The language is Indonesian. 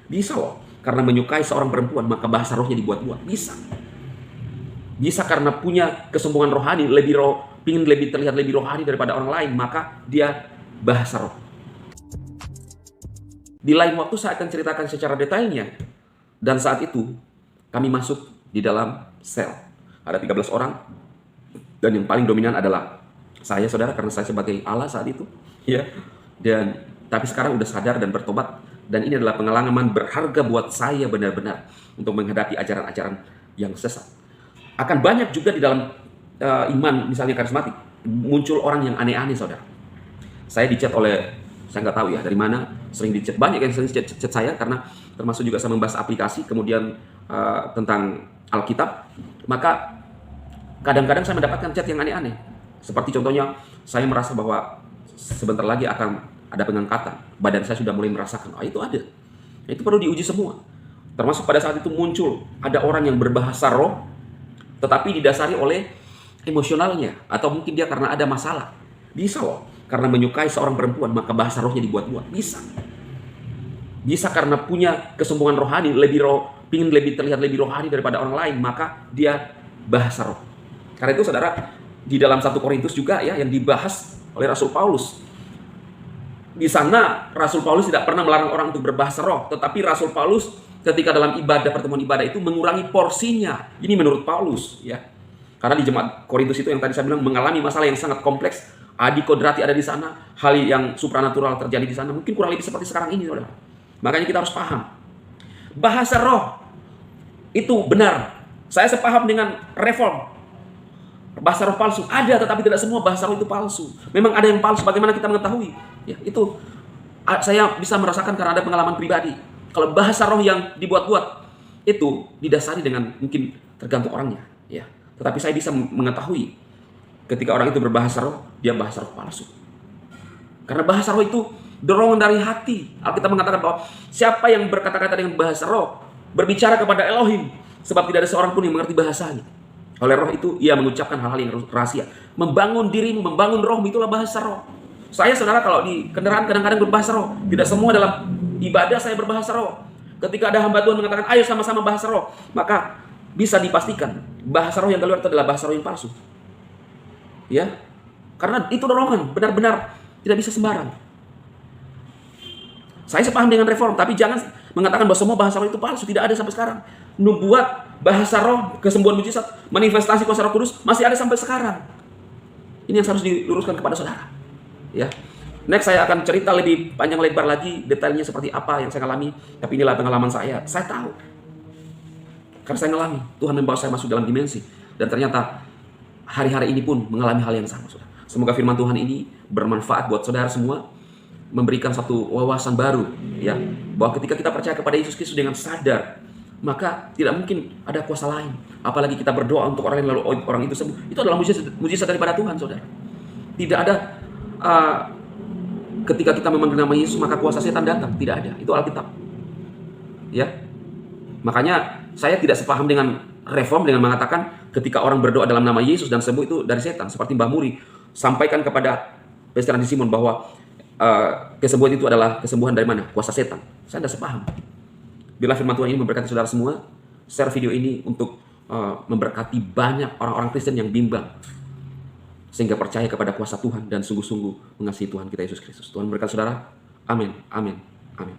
Bisa loh, karena menyukai seorang perempuan maka bahasa rohnya dibuat-buat. Bisa. Bisa karena punya kesombongan rohani, pingin lebih terlihat lebih rohani daripada orang lain, maka dia bahasa roh. Di lain waktu saya akan ceritakan secara detailnya. Dan saat itu kami masuk di dalam sel. Ada 13 orang. Dan yang paling dominan adalah saya, saudara, karena saya sebagai Allah saat itu. Ya. Tapi sekarang udah sadar dan bertobat. Dan ini adalah pengalaman berharga buat saya benar-benar untuk menghadapi ajaran-ajaran yang sesat. Akan banyak juga di dalam iman, misalnya karismatik, muncul orang yang aneh-aneh, saudara. Saya dicat oleh, saya nggak tahu ya dari mana, sering dicat, banyak yang sering chat saya, karena termasuk juga saya membahas aplikasi, kemudian tentang Alkitab. Maka kadang-kadang saya mendapatkan chat yang aneh-aneh. Seperti contohnya, saya merasa bahwa sebentar lagi akan ada pengangkatan. Badan saya sudah mulai merasakan, itu ada. Itu perlu diuji semua. Termasuk pada saat itu muncul, ada orang yang berbahasa roh, tetapi didasari oleh emosionalnya. Atau mungkin dia karena ada masalah. Bisa loh, karena menyukai seorang perempuan, maka bahasa rohnya dibuat-buat. Bisa. Bisa karena punya kesombongan rohani, pingin lebih terlihat lebih rohani daripada orang lain, maka dia bahasa roh. Karena itu, saudara, di dalam 1 Korintus juga ya, yang dibahas oleh Rasul Paulus. Di sana Rasul Paulus tidak pernah melarang orang untuk berbahasa roh, tetapi Rasul Paulus ketika dalam pertemuan ibadah itu mengurangi porsinya. Ini menurut Paulus ya. Karena di jemaat Korintus itu yang tadi saya bilang mengalami masalah yang sangat kompleks. Adi kodrati ada di sana, hal yang supranatural terjadi di sana. Mungkin kurang lebih seperti sekarang ini, saudara. Makanya kita harus paham. Bahasa roh itu benar. Saya sepaham dengan reform. Bahasa roh palsu ada, tetapi tidak semua bahasa roh itu palsu. Memang ada yang palsu. Bagaimana kita mengetahui? Ya, itu saya bisa merasakan karena ada pengalaman pribadi. Kalau bahasa roh yang dibuat-buat itu didasari dengan mungkin tergantung orangnya, ya. Tetapi saya bisa mengetahui ketika orang itu berbahasa roh, dia bahasa roh palsu. Karena bahasa roh itu dorongan dari hati. Alkitab mengatakan bahwa siapa yang berkata-kata dengan bahasa roh berbicara kepada Elohim, sebab tidak ada seorang pun yang mengerti bahasanya. Oleh roh itu ia mengucapkan hal-hal yang rahasia. Membangun dirimu, membangun rohmu, itulah bahasa roh. Saya, saudara, kalau di kendaraan kadang-kadang berbahasa roh. Tidak semua dalam ibadah saya berbahasa roh. Ketika ada hamba Tuhan mengatakan ayo sama-sama bahasa roh, maka bisa dipastikan bahasa roh yang keluar itu adalah bahasa roh yang palsu. Ya. Karena itu dorongan, benar-benar tidak bisa sembarang. Saya sepaham dengan reform, tapi jangan mengatakan bahwa semua bahasa roh itu palsu. Tidak ada sampai sekarang. Nubuat, bahasa roh, kesembuhan mujizat, manifestasi kuasa Roh Kudus masih ada sampai sekarang. Ini yang harus diluruskan kepada saudara. Ya. Next saya akan cerita lebih panjang lebar lagi detailnya seperti apa yang saya alami. Tapi inilah pengalaman saya. Saya tahu. Karena saya ngalami. Tuhan membawa saya masuk dalam dimensi. Dan ternyata hari-hari ini pun mengalami hal yang sama, saudara. Semoga firman Tuhan ini bermanfaat buat saudara semua. Memberikan satu wawasan baru. Ya. Bahwa ketika kita percaya kepada Yesus Kristus dengan sadar, maka tidak mungkin ada kuasa lain. Apalagi kita berdoa untuk orang lain lalu orang itu sembuh. Itu adalah mujizat daripada Tuhan, saudara. Tidak ada ketika kita memanggil nama Yesus maka kuasa setan datang. Tidak ada. Itu Alkitab. Ya. Makanya saya tidak sepaham dengan reform dengan mengatakan ketika orang berdoa dalam nama Yesus dan sembuh itu dari setan. Seperti Mbah Muri sampaikan kepada Pastor Andi Simon bahwa kesembuhan itu adalah kesembuhan dari mana? Kuasa setan. Saya tidak sepaham. Bila firman Tuhan ini memberkati saudara semua, share video ini untuk memberkati banyak orang-orang Kristen yang bimbang. Sehingga percaya kepada kuasa Tuhan dan sungguh-sungguh mengasihi Tuhan kita Yesus Kristus. Tuhan memberkati saudara. Amin. Amin. Amin.